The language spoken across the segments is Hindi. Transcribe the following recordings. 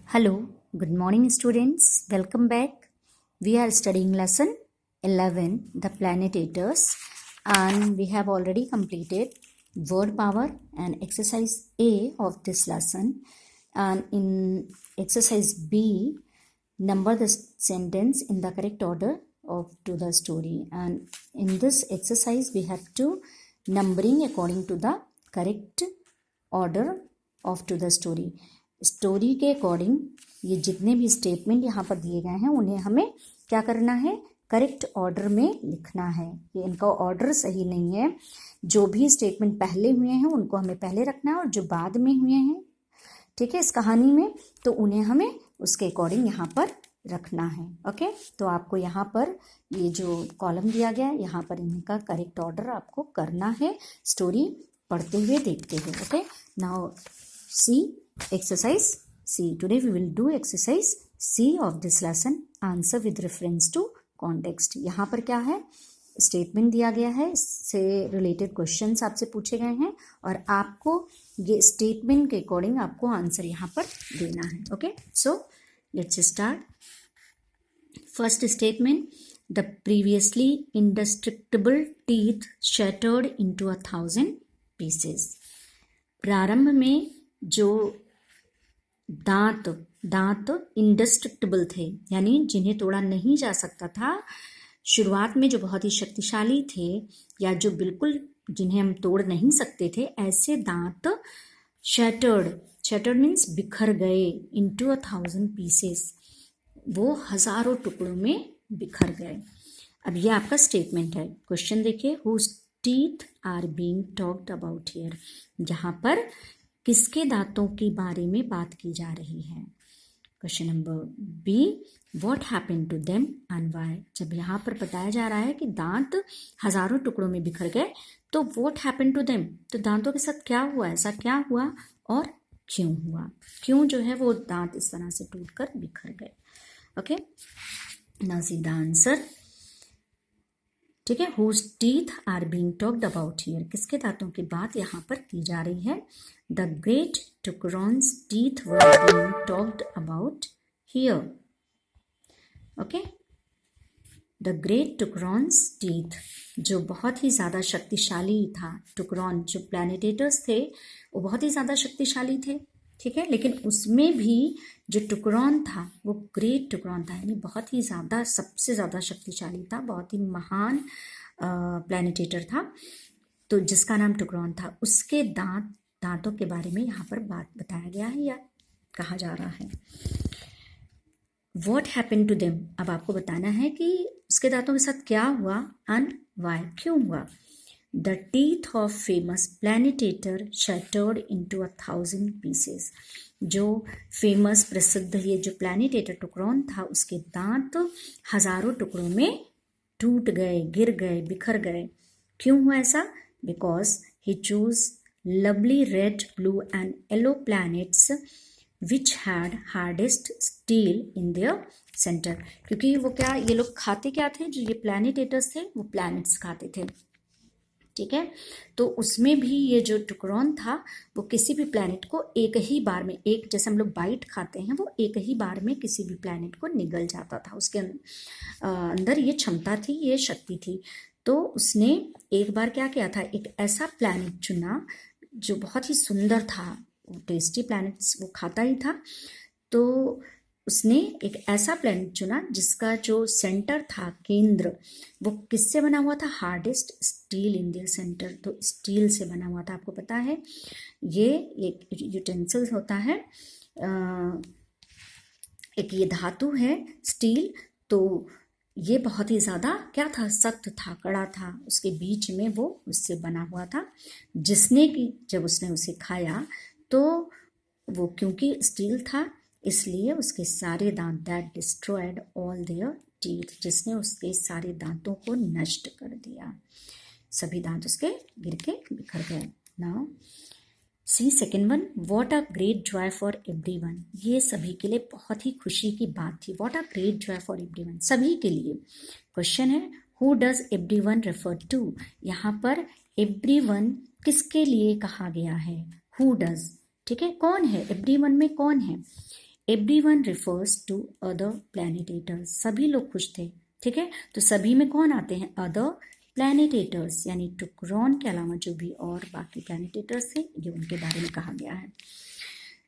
Hello, good morning students. Welcome back. We are studying lesson 11, the planetators, and we have already completed word power and exercise A of this lesson. And in exercise B, number the sentence in the correct order to the story. And in this exercise, we have to numbering according to the correct order of to the story. Story के अकॉर्डिंग ये जितने भी स्टेटमेंट यहाँ पर दिए गए हैं उन्हें हमें क्या करना है, करेक्ट ऑर्डर में लिखना है। ये इनका ऑर्डर सही नहीं है। जो भी स्टेटमेंट पहले हुए हैं उनको हमें पहले रखना है और जो बाद में हुए हैं, ठीक है, इस कहानी में, तो उन्हें हमें उसके अकॉर्डिंग यहाँ पर रखना है। ओके, तो आपको यहाँ पर ये जो कॉलम दिया गया है यहाँ पर इनका करेक्ट ऑर्डर आपको करना है स्टोरी पढ़ते हुए, देखते हुए। Okay, now C exercise C. Today we will do exercise C of this lesson. Answer with reference to context. यहाँ पर क्या है, स्टेटमेंट दिया गया है, इससे रिलेटेड क्वेश्चंस आपसे पूछे गए हैं और आपको ये स्टेटमेंट के अकॉर्डिंग आपको आंसर यहाँ पर देना है। Okay, so let's start. First statement, the previously इंडेस्ट्रक्टिबल teeth shattered into 1000 pieces. प्रारंभ में जो दांत इंडेस्ट्रक्टिबल थे, यानी जिन्हें तोड़ा नहीं जा सकता था, शुरुआत में जो बहुत ही शक्तिशाली थे या जो बिल्कुल जिन्हें हम तोड़ नहीं सकते थे, ऐसे दांत शैटर्ड मीन्स बिखर गए, इनटू 1000 पीसेस, वो हजारों टुकड़ों में बिखर गए। अब ये आपका स्टेटमेंट है। क्वेश्चन देखिए, whose teeth are being talked about here. जहां पर किसके दांतों के बारे में बात की जा रही है। Question number B, what happened to them and why. जब यहाँ पर बताया जा रहा है कि दांत हजारों टुकड़ों में बिखर गए, तो व्हाट हैपेंड टू देम, तो दांतों के साथ क्या हुआ, ऐसा क्या हुआ और क्यों हुआ, क्यों जो है वो दांत इस तरह से टूटकर बिखर गए। Okay, now see the answer. ठीक है, whose teeth are being talked about here, किसके दांतों की बात यहाँ पर की जा रही है। The great Tukron's teeth were being talked about here. Okay, the great Tukron's teeth, जो बहुत ही ज़्यादा शक्तिशाली था। टुकरॉन जो प्लैनेटेटर्स थे वो बहुत ही ज़्यादा शक्तिशाली थे, ठीक है, लेकिन उसमें भी जो टुकरॉन था वो ग्रेट टुकरॉन था, यानी बहुत ही ज़्यादा, सबसे ज़्यादा शक्तिशाली था, बहुत ही महान प्लैनेटेटर था, तो जिसका नाम टुकरॉन था। उसके दांतों के बारे में यहाँ पर बात बताया गया है या कहा जा रहा है। What happened to them, अब आपको बताना है कि उसके दांतों के साथ क्या हुआ एंड वाई, क्यों हुआ। The teeth of famous planetator shattered into 1000 pieces। जो फेमस प्रसिद्ध ये जो प्लैनेटेटर टुकरॉन था, उसके दांत हजारों टुकड़ों में टूट गए, गिर गए, बिखर गए। क्यों हुआ ऐसा? Because he choose lovely red, blue and yellow planets which had hardest steel in their centre. क्योंकि वो क्या, ये लोग खाते क्या थे, जो ये प्लैनेटेटर्स थे वो प्लैनेट्स खाते थे, ठीक है। तो उसमें भी ये जो टुकरॉन था वो किसी भी प्लैनेट को एक ही बार में, एक जैसे हम लोग बाइट खाते हैं, वो एक ही बार में किसी भी प्लैनेट को निगल जाता था। उसके अंदर ये क्षमता थी, ये शक्ति थी। तो उसने एक बार क्या किया था, एक ऐसा प्लैनेट चुना जो बहुत ही सुंदर था, टेस्टी प्लैनेट्स वो खाता ही था। तो उसने एक ऐसा प्लैनेट चुना जिसका जो सेंटर था, केंद्र, वो किससे बना हुआ था, hardest steel in their centre, तो स्टील से बना हुआ था। आपको पता है ये एक यूटेंसिल होता है, एक ये धातु है स्टील, तो ये बहुत ही ज़्यादा क्या था, सख्त था, कड़ा था, उसके बीच में वो उससे बना हुआ था, जिसने कि जब उसने उसे खाया तो वो क्योंकि स्टील था इसलिए उसके सारे दांत, that destroyed all there teeth, जिसने उसके सारे दांतों को नष्ट कर दिया, सभी दांत उसके गिर के बिखर गए। Now see second one, what a great joy for everyone. ये सभी के लिए बहुत ही खुशी की बात थी। What a great joy for everyone, सभी के लिए। क्वेश्चन है, who does everyone refer to. यहाँ पर एवरीवन किसके लिए कहा गया है, हु डज, ठीक है, कौन है, एवरीवन में कौन है। एवरीवन रिफर्स टू अदर प्लैनेटेटर्स, सभी लोग खुश थे, ठीक है। तो सभी में कौन आते हैं, अदर प्लैनेटेटर्स, यानी टुकरॉन के अलावा जो भी और बाकी प्लैनेटेटर्स थे ये उनके बारे में कहा गया है।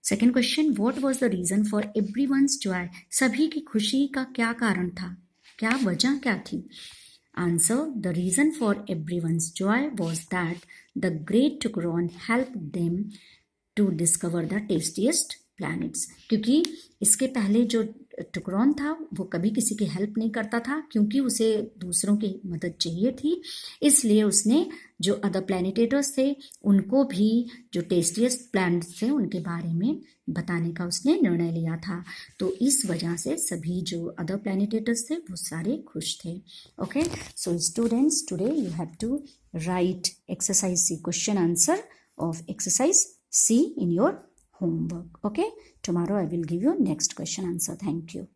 Second question, what was the reason for everyone's joy, सभी की खुशी का क्या कारण था, क्या वजह क्या थी। Answer, the reason for everyone's joy was that the great Tukron help them to discover the tastiest planets, क्योंकि इसके पहले जो टुकरॉन था वो कभी किसी की हेल्प नहीं करता था, क्योंकि उसे दूसरों की मदद चाहिए थी, इसलिए उसने जो अदर प्लैनेटेटर्स थे उनको भी जो टेस्टीएस्ट प्लैनेट्स थे उनके बारे में बताने का उसने निर्णय लिया था। तो इस वजह से सभी जो अदर प्लैनेटेटर्स थे वो सारे खुश थे। Okay, so students, today you have to write exercise C question answer of exercise C in your homework. Okay, tomorrow I will give you next question answer. Thank you.